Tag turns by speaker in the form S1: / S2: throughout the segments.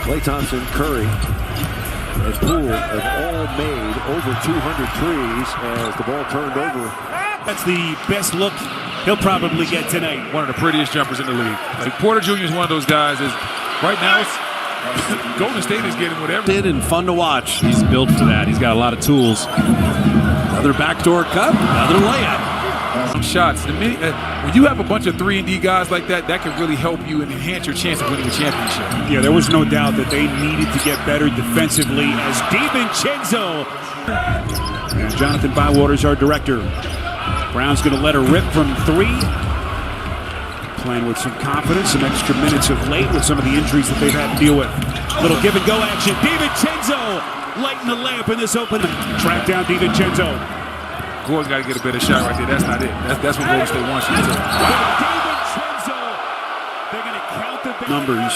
S1: Klay Thompson, Curry, and Poole have all made over 200 threes as the ball turned over.
S2: That's the best look he'll probably get tonight.
S3: One of the prettiest jumpers in the league. Like Porter Jr. is one of those guys. Right now, Golden State is getting whatever.
S2: And fun to watch. He's built for that. He's got a lot of tools. Another backdoor cut, another layup.
S3: Shots. When you have a bunch of 3-and-D guys like that, that can really help you and enhance your chance of winning a championship.
S2: Yeah, there was no doubt that they needed to get better defensively as Divincenzo. And Jonathan Bywater's our director. Brown's going to let her rip from 3. Playing with some confidence, some extra minutes of late with some of the injuries that they've had to deal with. Little give and go action. Divincenzo lighting the lamp in this open. Track down Divincenzo.
S3: Gord's got to get a better shot right there. That's not it. That's what Golden State wants you to do.
S2: Divincenzo. They're going to count the numbers.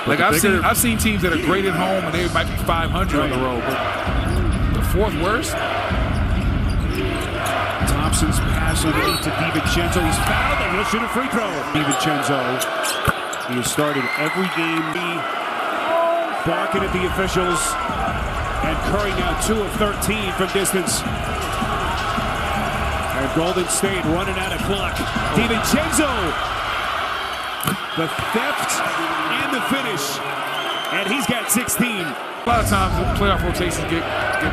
S3: Like I've seen teams that are great at home and they might be 500 on the road, but the 4th worst.
S2: Thompson's pass underneath to Divincenzo. He's fouled and he'll shoot a free throw. Divincenzo. He has started every game barking at the officials. And Curry now 2 of 13 from distance. And Golden State running out of clock. Divincenzo. The theft and the finish. And he's got 16.
S3: A lot of times playoff rotations get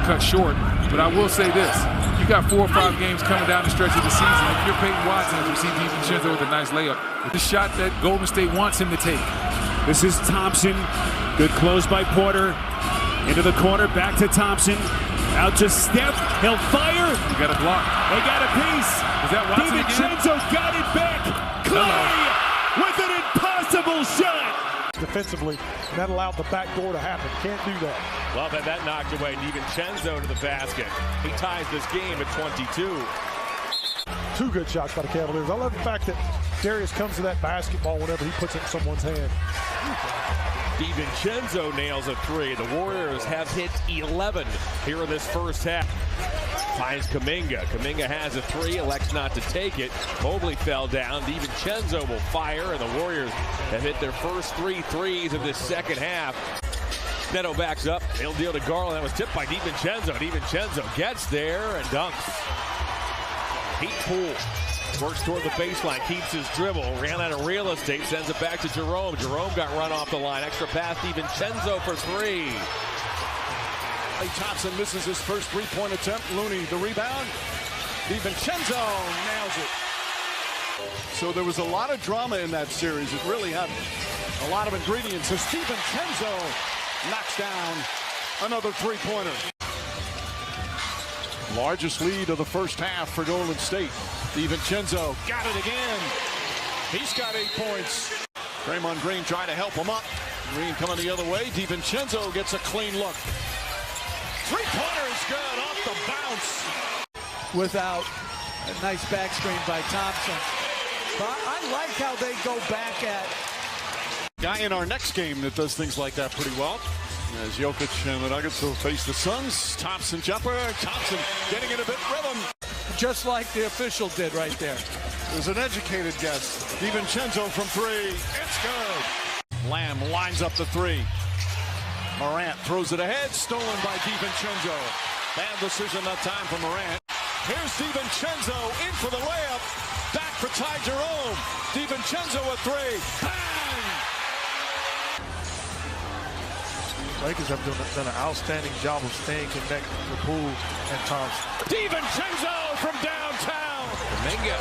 S3: cut short. But I will say this. You got 4 or 5 games coming down the stretch of the season. If you're Peyton Watson, you see Divincenzo with a nice layup. The shot that Golden State wants him to take.
S2: This is Thompson. Good close by Porter. Into the corner, back to Thompson. Out to Steph. He'll fire.
S3: You got a block.
S2: They got a piece.
S3: Is that Watson
S2: Divincenzo
S3: again?
S2: got it back. Clay with an impossible shot.
S4: Defensively, that allowed the back door to happen. Can't do that.
S5: Love had that knocked away. Divincenzo to the basket. He ties this game at 22.
S4: 2 good shots by the Cavaliers. I love the fact that Darius comes to that basketball whenever he puts it in someone's hand.
S5: Divincenzo nails a 3. The Warriors have hit 11 here in this first half. Finds Kuminga. Kuminga has a 3, elects not to take it. Mobley fell down. Divincenzo will fire, and the Warriors have hit their first 3 threes of this second half. Neto backs up. He'll deal to Garland. That was tipped by Divincenzo. Divincenzo gets there and dunks. Heat Poole works toward the baseline, keeps his dribble, ran out of real estate, sends it back to Jerome. Jerome got run off the line. Extra pass, Divincenzo for 3.
S6: Thompson misses his first 3-point attempt. Looney, the rebound. Divincenzo nails it. So there was a lot of drama in that series. It really had a lot of ingredients as Divincenzo knocks down another 3-pointer. Largest lead of the first half for Golden State. Divincenzo got it again. He's got 8 points. Draymond Green trying to help him up. Green coming the other way. Divincenzo gets a clean look. 3-pointer is good off the bounce.
S7: Without a nice back screen by Thompson. But I like how they go back at.
S6: Guy in our next game that does things like that pretty well. As Jokic and the Nuggets will face the Suns. Thompson jumper. Thompson getting in a bit rhythm.
S7: Just like the official did right there.
S6: It was an educated guess. Divincenzo from 3. It's good. Lamb lines up the 3. Morant throws it ahead. Stolen by Divincenzo. Bad decision that time for Morant. Here's Divincenzo in for the layup. Back for Ty Jerome. Divincenzo a 3. Bang!
S4: Lakers have done an outstanding job of staying connected to Poole and Thompson.
S6: Divincenzo from downtown.
S5: Kuminga.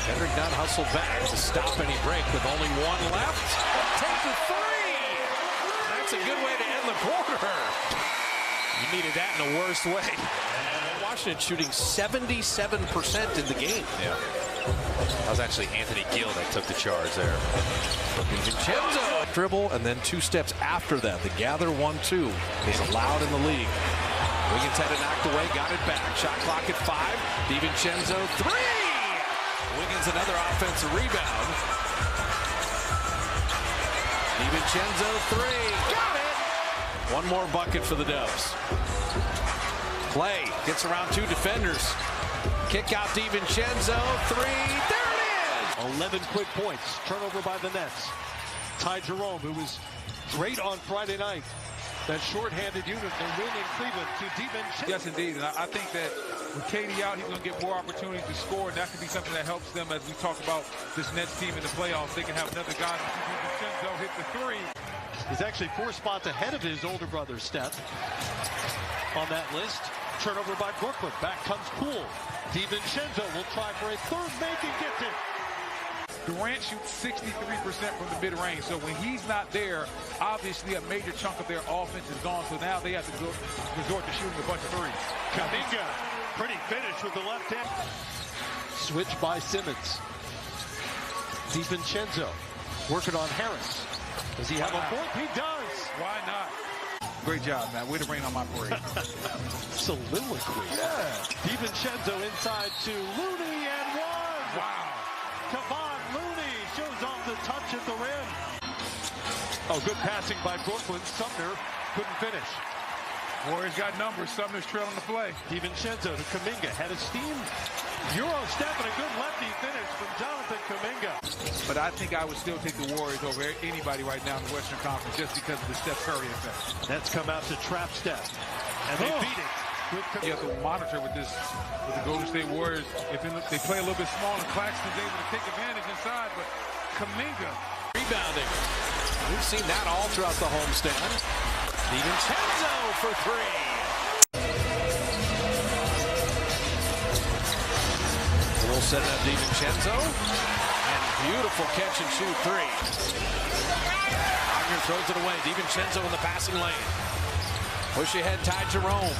S5: Henrik Nunn hustled back to stop any break with only 1 left. Take the 3. That's a good way to end the quarter. You needed that in a worse way. Washington shooting 77% in the game. Yeah. That was actually Anthony Gill that took the charge there. Divincenzo.
S8: Dribble and then 2 steps after that. The gather 1-2 is allowed in the league.
S5: Wiggins had it knocked away, got it back. Shot clock at 5. Divincenzo 3. Wiggins another offensive rebound. Divincenzo 3. Got it. 1 more bucket for the Dubs. Clay gets around 2 defenders. Kick out Divincenzo 3. There it is.
S6: 11 quick points. Turnover by the Nets. Ty Jerome, who was great on Friday night. That shorthanded unit, they win in Cleveland to Divincenzo.
S3: Yes, indeed. And I think that with KD out, he's going to get more opportunities to score, and that could be something that helps them as we talk about this Nets team in the playoffs. They can have another guy. Divincenzo hit the three.
S6: He's actually 4 spots ahead of his older brother, Steph, on that list. Turnover by Brooklyn. Back comes Poole. Divincenzo will try for a third make and gets it.
S3: Durant shoots 63% from the mid-range, so when he's not there, obviously a major chunk of their offense is gone, so now they have to resort to shooting a bunch of threes.
S6: Kuminga, pretty finish with the left hand. Switch by Simmons. Divincenzo working on Harris. Does he have a fourth? He does.
S3: Why not? Great job, man. Way to rain on my parade.
S6: Soliloquy. Yeah. Divincenzo inside to Looney and one.
S3: Wow.
S6: Kevon Looney shows off the touch at the rim. Oh, good passing by Brooklyn. Sumner couldn't finish.
S3: Warriors got numbers. Sumner's trailing the play.
S6: Divincenzo to Kuminga. Head of steam. Euro step and a good lefty finish from Jonathan Kuminga.
S3: But I think I would still take the Warriors over anybody right now in the Western Conference just because of the Steph Curry effect.
S6: Nets come out to trap Steph. And they beat it.
S3: You have to monitor with the Golden State Warriors. If they play a little bit small and Claxton's able to take advantage inside, but Kuminga
S8: Rebounding. We've seen that all throughout the homestand. Divincenzo for three. We'll set up Divincenzo. And beautiful catch and shoot three. Wagner throws it away. Divincenzo in the passing lane. Push ahead, tied Jerome.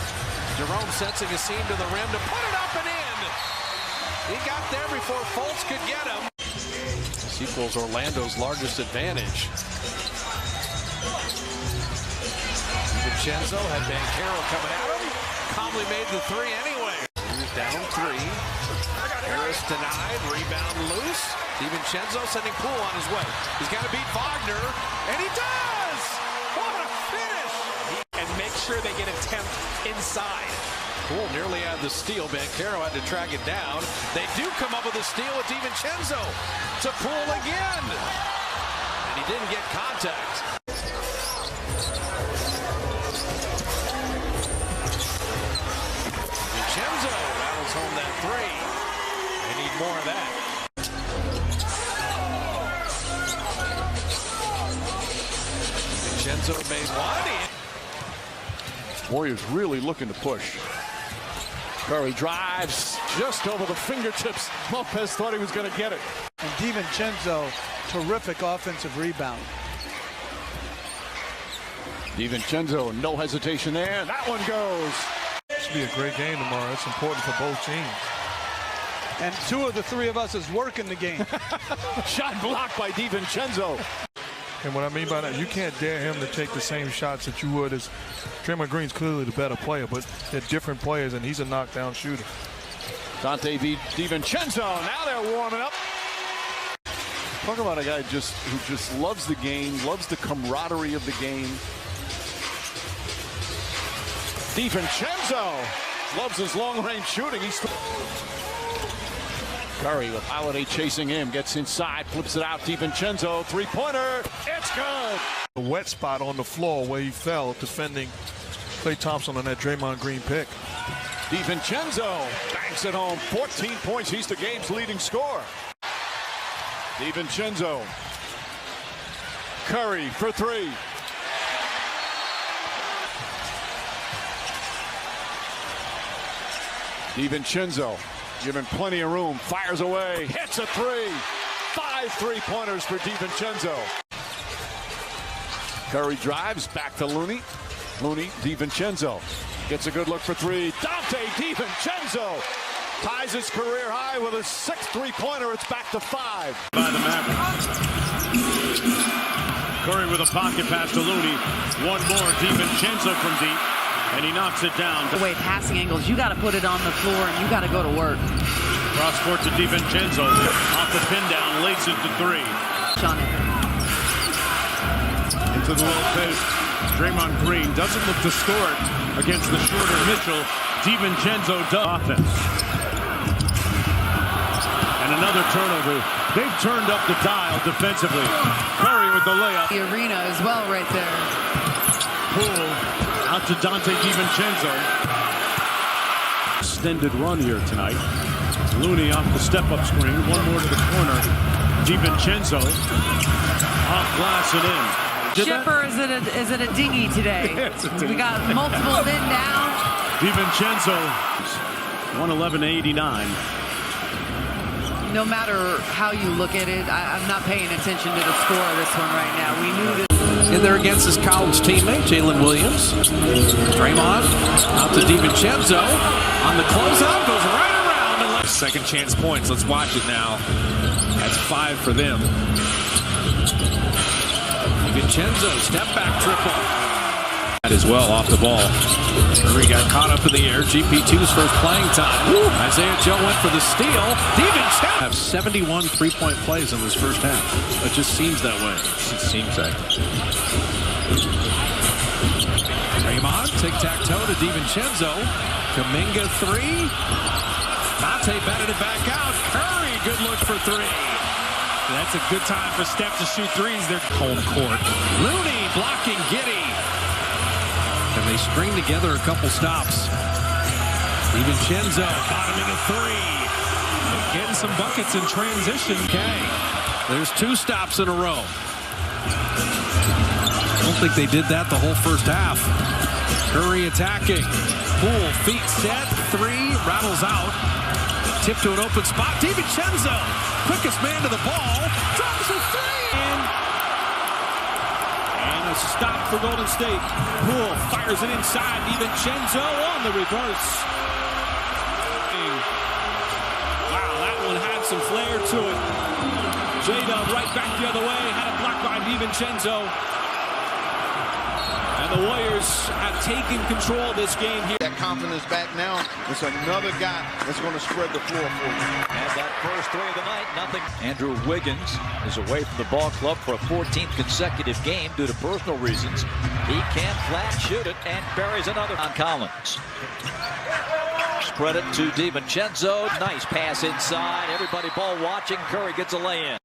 S8: Jerome sensing a seam to the rim to put it up and in. He got there before Fultz could get him. This equals Orlando's largest advantage. Divincenzo had Banchero coming at him. Calmly made the three anyway. He's down three. Harris denied. Rebound loose. Divincenzo sending Poole on his way. He's got to beat Wagner. And he does! What a finish!
S5: And make sure they get a temp inside.
S8: Poole nearly had the steal. Banchero had to track it down. They do come up with a steal with Divincenzo. To Poole again. And he didn't get contact. Divincenzo rattles home that three. They need more of that. Divincenzo made one.
S1: Warriors really looking to push. Curry drives just over the fingertips. Lopez thought he was going to get it.
S7: And Divincenzo, terrific offensive rebound.
S1: Divincenzo, no hesitation there. That one goes.
S4: Should be a great game tomorrow. It's important for both teams.
S7: And 2 of the 3 of us is working the game.
S1: Shot blocked by Divincenzo.
S4: And what I mean by that, you can't dare him to take the same shots that you would as Draymond Green's clearly the better player, but they're different players, and he's a knockdown shooter.
S1: Donte beat Divincenzo. Now they're warming up. Talk about a guy who just loves the game, loves the camaraderie of the game. Divincenzo loves his long-range shooting. Curry with Holiday chasing him, gets inside, flips it out. Divincenzo, three-pointer, it's good.
S4: A wet spot on the floor where he fell defending Klay Thompson on that Draymond Green pick.
S1: Divincenzo banks it home, 14 points. He's the game's leading scorer. Divincenzo. Curry for three. Divincenzo given plenty of room, fires away, hits a three. 5 3-pointers for Divincenzo. Curry drives back to Looney. Looney, Divincenzo gets a good look for three. Donte Divincenzo ties his career high with a 6th 3-pointer. It's back to 5.
S2: By the Mavericks. Curry with a pocket pass to Looney. One more. Divincenzo from deep. And he knocks it down.
S9: The way passing angles, you got to put it on the floor and you got to go to work.
S2: Cross court to Divincenzo. Off the pin down, laces the three. Into the low post. Draymond Green doesn't look to score it against the shorter Mitchell. Divincenzo does offense. And another turnover They've turned up the dial defensively. Curry with the layup.
S9: The arena as well right there.
S2: Poole out to Donte Divincenzo. Extended run here tonight. Looney off the step-up screen. One more to the corner. Divincenzo off glass and in.
S9: Chipper, is it a dinghy today?
S2: Yes, it's a
S9: We got multiple men down.
S2: Divincenzo 111-89.
S9: No matter how you look at it, I'm not paying attention to the score of this one right now. We knew that.
S8: In there against his college teammate, Jalen Williams. Draymond out to Divincenzo. On the closeout, goes right around. And second chance points. Let's watch it now. That's 5 for them. Divincenzo, step back triple. As well off the ball. Curry got caught up in the air. GP2's first playing time. Woo. Isaiah Joe went for the steal. Divincenzo have 71 3-point plays in this first half. It just seems that way. It seems that. Draymond, tic-tac-toe to Divincenzo. Kuminga 3. Donte batted it back out. Curry, good look for 3.
S2: That's a good time for Steph to shoot threes. They're home court.
S8: Looney blocking Giddey. And they string together a couple stops. Divincenzo bottoming a 3. Getting some buckets in transition. Okay. There's 2 stops in a row. I don't think they did that the whole first half. Curry attacking. Poole, feet set. 3. Rattles out. Tip to an open spot. Divincenzo, quickest man to the ball. Drops a 3.
S2: And a stop for Golden State. Poole fires it inside. Divincenzo on the reverse. Wow, that one had some flair to it. J-Dub right back the other way. Had it blocked by Divincenzo. And the Warriors have taken control of this game here.
S6: That confidence back now. It's another guy that's going to spread the floor for you.
S10: And that first 3 of the night, nothing. Andrew Wiggins is away from the ball club for a 14th consecutive game due to personal reasons. He can't flat shoot it and buries another on Collins. Spread it to Divincenzo. Nice pass inside. Everybody ball watching. Curry gets a lay-in.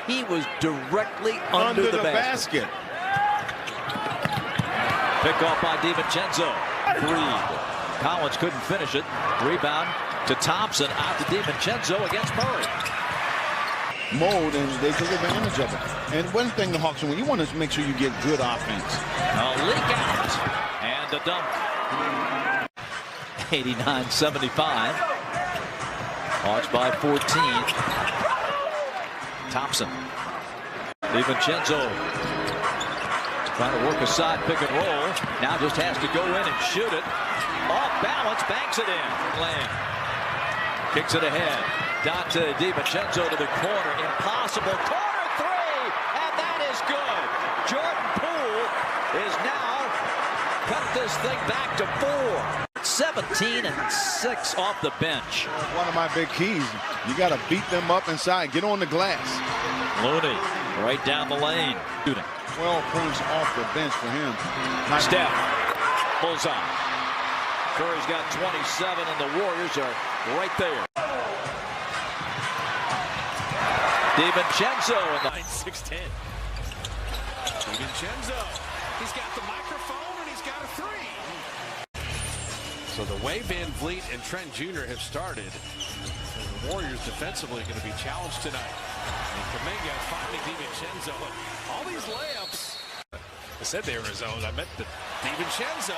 S10: He was directly under the basket. Pick off by Divincenzo. 3. Collins couldn't finish it. Rebound to Thompson. Out to Divincenzo against Murray.
S6: Mode, and they took advantage of it. And one thing the Hawks, when you want to make sure you get good offense.
S10: A leak out. And a dunk. 89-75. Hawks by 14. Thompson. Divincenzo trying to work a side pick and roll. Now just has to go in and shoot it. Off balance, banks it in. Lamb kicks it ahead. Donte Divincenzo to the corner. Impossible. Corner 3. And that is good. Jordan Poole is now cut this thing back to 4. 17 and 6 off the bench.
S6: One of my big keys. You got to beat them up inside. Get on the glass.
S10: Looney right down the lane. 12
S6: points off the bench for him.
S10: Steph. Bullseye. Curry's got 27 and the Warriors are right there. Divincenzo in the
S8: 6-10. Divincenzo. He's got the microphone and he's got a 3. So the way Van Vliet and Trent Jr. have started, the Warriors defensively are going to be challenged tonight. And Kuminga finding Divincenzo. All these layups. I said they were his own. I meant the Divincenzo.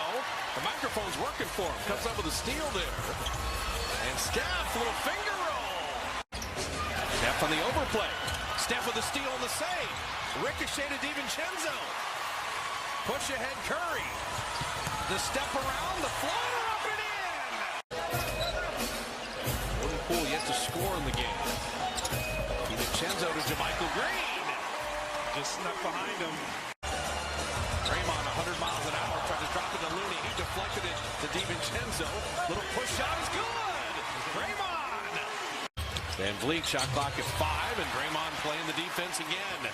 S8: The microphone's working for him. Comes up with a steal there. And Steph, little finger roll. Steph on the overplay. Steph with a steal on the save. Ricochet to Divincenzo. Push ahead Curry. The step around, the floater up and in. Jordan Poole yet to score in the game. Divincenzo to JaMychal Green. Just snuck behind him. Draymond 100 miles an hour, tried to drop it to Looney. He deflected it to Divincenzo. Little push shot is good. Draymond. Van Vliet shot clock at 5, and Draymond playing the defense again.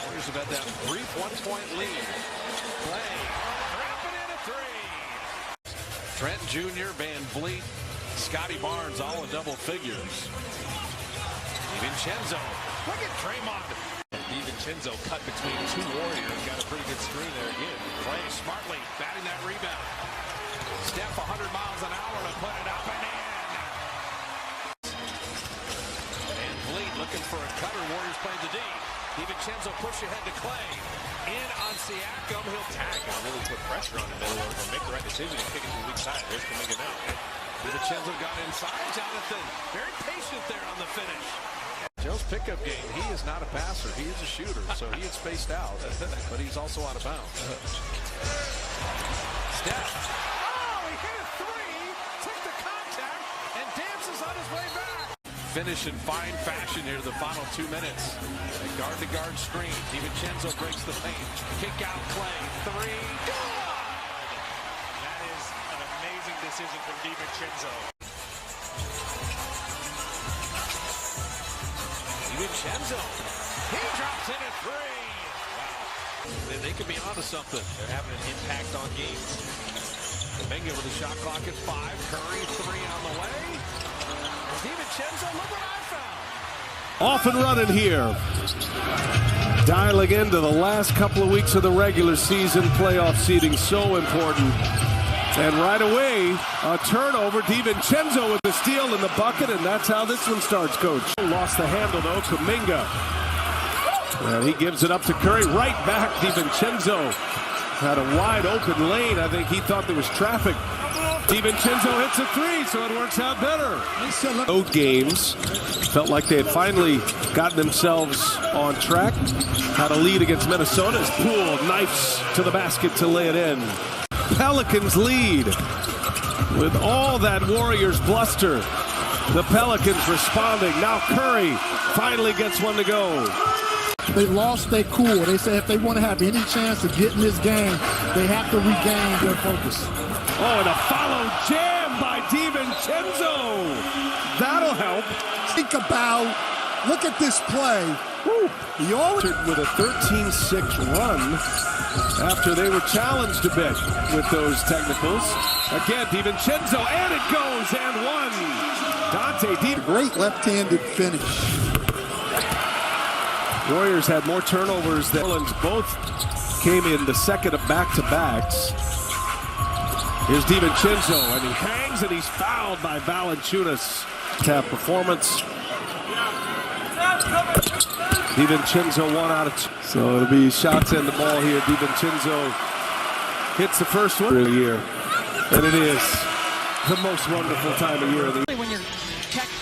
S8: Warriors have had that brief 1-point lead. Play. Dropping in a 3. Trent Jr., Van Vliet, Scotty Barnes all in double figures. Divincenzo. Look at Draymond. Divincenzo cut between two Warriors. Got a pretty good screen there again. Clay smartly batting that rebound. Steph 100 miles an hour to put it up and in. And Fleet looking for a cutter. Warriors playing the D. Divincenzo push ahead to Clay. In on Siakam. He'll tag and really put pressure on him or make the right decision and kick it to the weak side. Here's Kuminga now. Divincenzo got inside. Jonathan very patient there on the finish.
S11: Joe's pickup game, he is not a passer. He is a shooter, so he is spaced out, but he's also out of bounds.
S8: Steph. Oh, he hit a three, took the contact, and dances on his way back. Finish in fine fashion here, the final 2 minutes. A guard-to-guard screen. Divincenzo breaks the paint. Kick out Clay. Three. Good! That is an amazing decision from Divincenzo. Divincenzo. He drops in a three. Wow. They could be onto something. They're having an impact on games. Kuminga with the shot clock at 5. Curry, 3 on the way. Divincenzo, look what I found.
S12: Off and running here. Dialing into the last couple of weeks of the regular season. Playoff seeding so important. And right away, a turnover. Divincenzo with the steal in the bucket, and that's how this one starts, Coach. Lost the handle, though. Kuminga. And he gives it up to Curry. Right back, Divincenzo. Had a wide open lane. I think he thought there was traffic. Divincenzo hits a three, so it works out better. Both games felt like they had finally gotten themselves on track. Had a lead against Minnesota as Poole knifes to the basket to lay it in. Pelicans lead with all that Warriors bluster. The Pelicans responding. Now Curry finally gets one to go.
S13: They lost their cool. They said if they want to have any chance of getting this game, they have to regain their focus.
S12: Oh, and a follow jam by Divincenzo. That'll help.
S13: Think about, look at this play.
S12: He altered with a 13-6 run after they were challenged a bit with those technicals. Again, Divincenzo, and it goes, and one. Donte,
S13: great left-handed finish.
S12: Warriors had more turnovers than Orleans. Both came in the second of back-to-backs. Here's Divincenzo, and he hangs, and he's fouled by Valanciunas. Tap performance. Divincenzo 1 out of 2. So it'll be shots in the ball here. Divincenzo hits the first one of the year. And it is the most wonderful time of year.
S14: When you're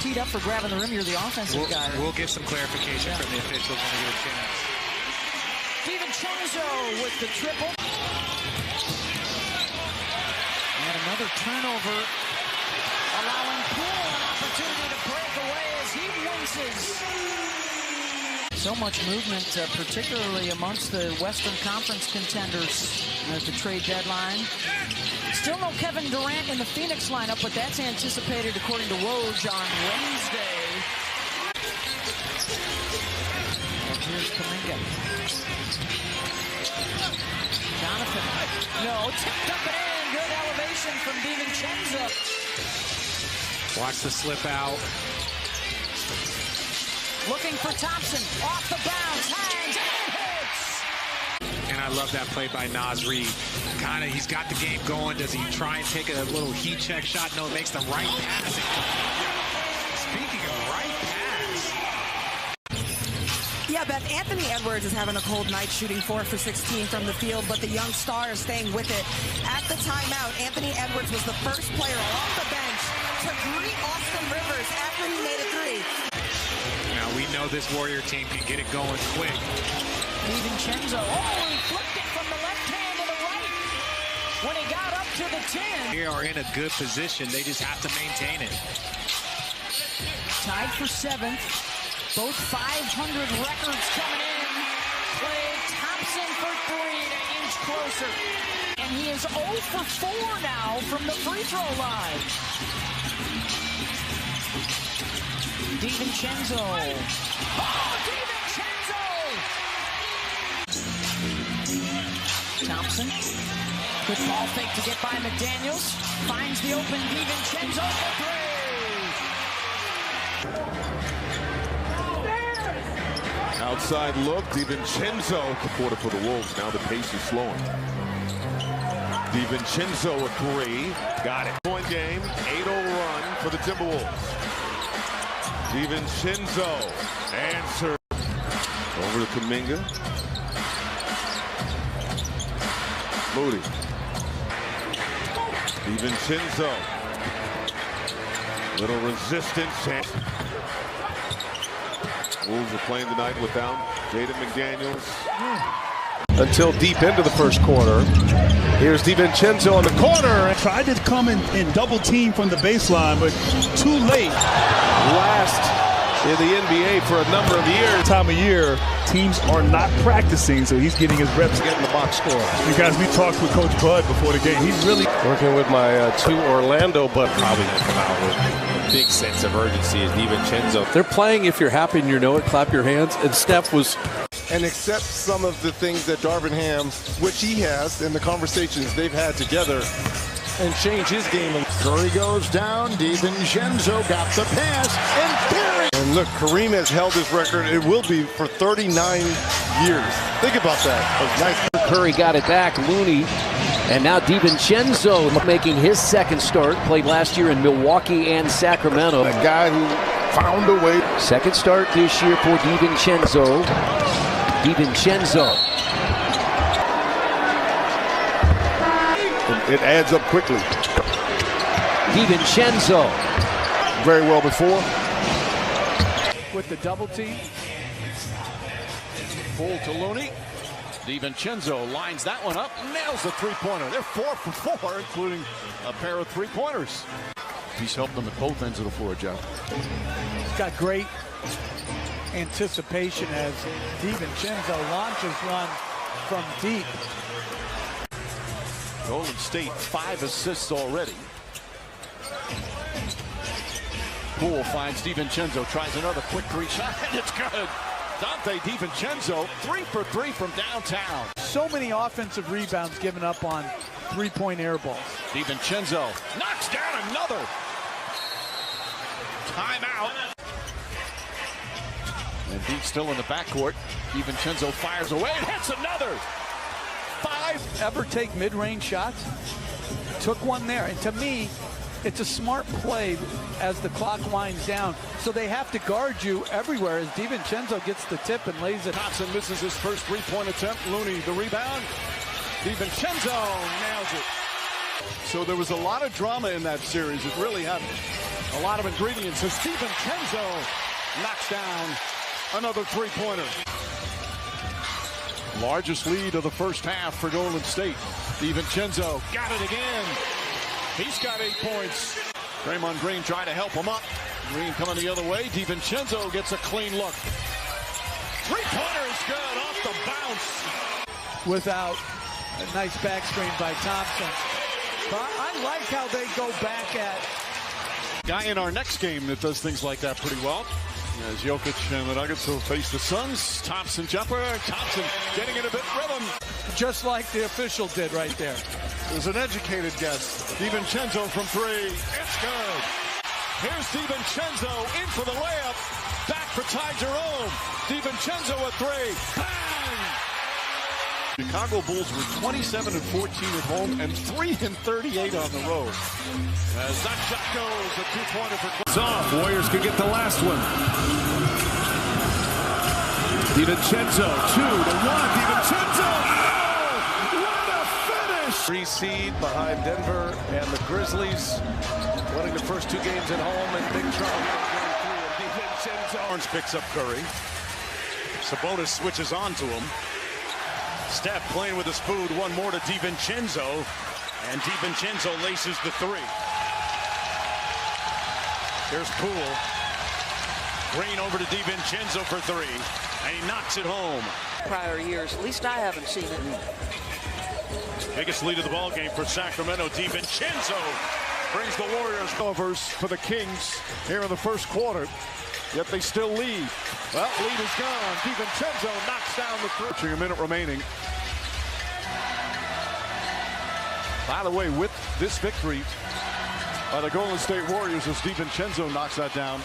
S14: teed up for grabbing the rim, you're the offensive guy.
S15: We'll get some clarification from the officials when we get a chance.
S14: Divincenzo with the triple. And another turnover, allowing Poole an opportunity to break away as he winces. So much movement, particularly amongst the Western Conference contenders at the trade deadline. Still no Kevin Durant in the Phoenix lineup, but that's anticipated according to Woj on Wednesday. And here's Kuminga. Jonathan. No, tipped up and in. Good elevation from Divincenzo.
S15: Watch the slip out.
S14: Looking for Thompson. Off the bounce. Hangs and hits.
S15: And I love that play by Naz Reid. He's got the game going. Does he try and take a little heat check shot? No, makes the right pass. Speaking of right pass.
S16: Yeah, Beth, Anthony Edwards is having a cold night shooting 4 for 16 from the field, but the young star is staying with it. At the timeout, Anthony Edwards was the first player off the bench to greet Austin Rivers after he made a three.
S15: Now we know this Warrior team can get it going quick.
S14: Divincenzo, he flipped it from the left hand to the right when he got up to the 10.
S15: They are in a good position. They just have to maintain it.
S14: Tied for 7th. Both 500 records coming in. Klay Thompson for 3 to inch closer. And he is 0 for 4 now from the free throw line. Divincenzo. Oh, Divincenzo! Thompson. Good ball fake to get by McDaniels. Finds the open Divincenzo for 3.
S1: Outside look, Divincenzo. Quarter for the Wolves. Now the pace is slowing. Divincenzo a three. Got it. Point game. 8-0 run for the Timberwolves. Divincenzo. Answer. Over to Kuminga. Moody. Divincenzo. Little resistance. Wolves are playing tonight without Jaden McDaniels.
S12: Until deep into the first quarter. Here's Divincenzo on the corner.
S17: Tried to come in double team from the baseline, but too late.
S12: Last in the NBA for a number of years.
S17: Time of year, teams are not practicing, so he's getting his reps.
S12: Getting the box score.
S17: You guys, we talked with Coach Bud before the game. He's really
S12: working with my two Orlando, but
S18: probably going to come out with a big sense of urgency as Divincenzo.
S19: They're playing If You're Happy and You Know It, clap your hands. And Steph was...
S20: And accept some of the things that Darvin Ham, which he has, in the conversations they've had together, and change his game.
S6: Curry goes down. Divincenzo got the pass.
S20: And look, Kareem has held his record. It will be for 39 years. Think about that.
S21: Nice. Curry got it back. Looney. And now Divincenzo making his second start. Played last year in Milwaukee and Sacramento.
S20: A guy who found a way.
S21: Second start this year for Divincenzo. Divincenzo.
S20: It adds up quickly.
S21: Divincenzo.
S20: Very well before.
S7: With the double team.
S6: Pull to Looney. Divincenzo lines that one up. Nails the three-pointer. They're 4 for 4, including a pair of three-pointers. He's helped them at both ends of the floor, Joe.
S7: He's got great anticipation as Divincenzo launches one from deep.
S6: Golden State 5 assists already. Poole finds Divincenzo, tries another quick three shot, and it's good. Donte Divincenzo 3 for 3 from downtown.
S7: So many offensive rebounds given up on three-point air balls.
S6: Divincenzo knocks down another. Timeout. And Deep still in the backcourt. Divincenzo fires away and hits another. 5.
S7: Ever take mid-range shots? Took one there. And to me, it's a smart play as the clock winds down. So they have to guard you everywhere as Divincenzo gets the tip and lays it.
S6: Thompson misses his first three-point attempt. Looney the rebound. Divincenzo nails it. So there was a lot of drama in that series. It really had a lot of ingredients as Divincenzo knocks down another three-pointer. Largest lead of the first half for Golden State. Divincenzo got it again. He's got 8 points. Draymond Green trying to help him up. Green coming the other way. Divincenzo gets a clean look. Three-pointer is good off the bounce.
S7: Without a nice back screen by Thompson. I like how they go back at.
S6: Guy in our next game that does things like that pretty well. As Jokic and the Nuggets will face the Suns. Thompson jumper. Thompson getting in a bit rhythm.
S7: Just like the official did right there.
S6: It was an educated guess. Divincenzo from 3. It's good. Here's Divincenzo in for the layup. Back for Ty Jerome. Divincenzo a 3. Bang! Chicago Bulls were 27-14 at home and 3-38 on the road. As that shot goes, a two-pointer for
S2: off. Warriors can get the last one. Divincenzo 2-1. Divincenzo. Oh, what a finish!
S12: 3 seed behind Denver and the Grizzlies, winning the first 2 games at home, and big trouble.
S6: Divincenzo. Orange picks up Curry. Sabonis switches on to him. Steph playing with the spoon. One more to Divincenzo. And Divincenzo laces the 3. Here's Poole. Green over to Divincenzo for 3. And he knocks it home.
S22: Prior years, at least I haven't seen it.
S6: Biggest lead of the ball game for Sacramento. Divincenzo brings the Warriors overs for the Kings here in the first quarter. Yet they still lead. Well, lead is gone. Divincenzo knocks down the 3. A minute remaining. By the way, with this victory by the Golden State Warriors, as Divincenzo knocks that down.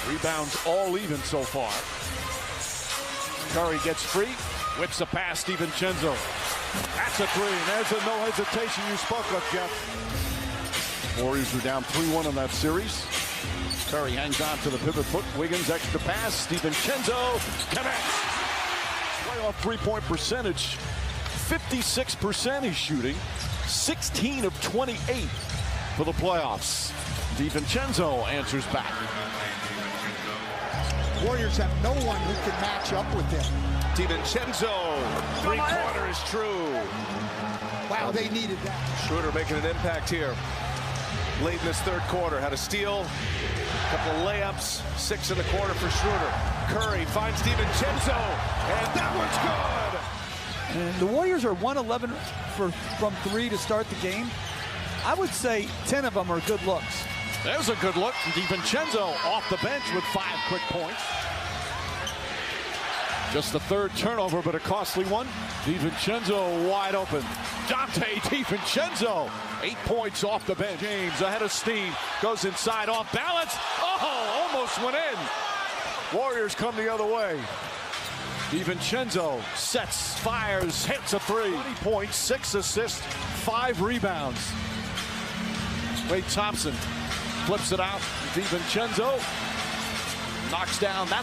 S6: Rebounds all even so far.
S1: Curry gets free, whips a pass, Divincenzo. That's a three, and there's a no hesitation you spoke of, Jeff. Warriors are down 3-1 in that series. Curry hangs on to the pivot foot. Wiggins extra pass. Divincenzo connects. Playoff three-point percentage, 56% he's shooting. 16 of 28 for the playoffs. Divincenzo answers back.
S13: Warriors have no one who can match up with him.
S3: Divincenzo, three-quarter is true.
S13: Wow, they needed that.
S3: Schroeder making an impact here. Late in this third quarter, had a steal, a couple of layups, 6 in the quarter for Schroeder. Curry finds Divincenzo, and that one's good.
S7: And the Warriors are 1-11 from three to start the game. I would say 10 of them are good looks.
S1: There's a good look. Divincenzo off the bench with 5 quick points. Just the third turnover, but a costly one. Divincenzo wide open. Donte Divincenzo, 8 points off the bench. James ahead of steam, goes inside off balance. Oh, almost went in. Warriors come the other way. Divincenzo sets, fires, hits a three. 20 points, 6 assists, 5 rebounds. Wade Thompson flips it out. Divincenzo knocks down that.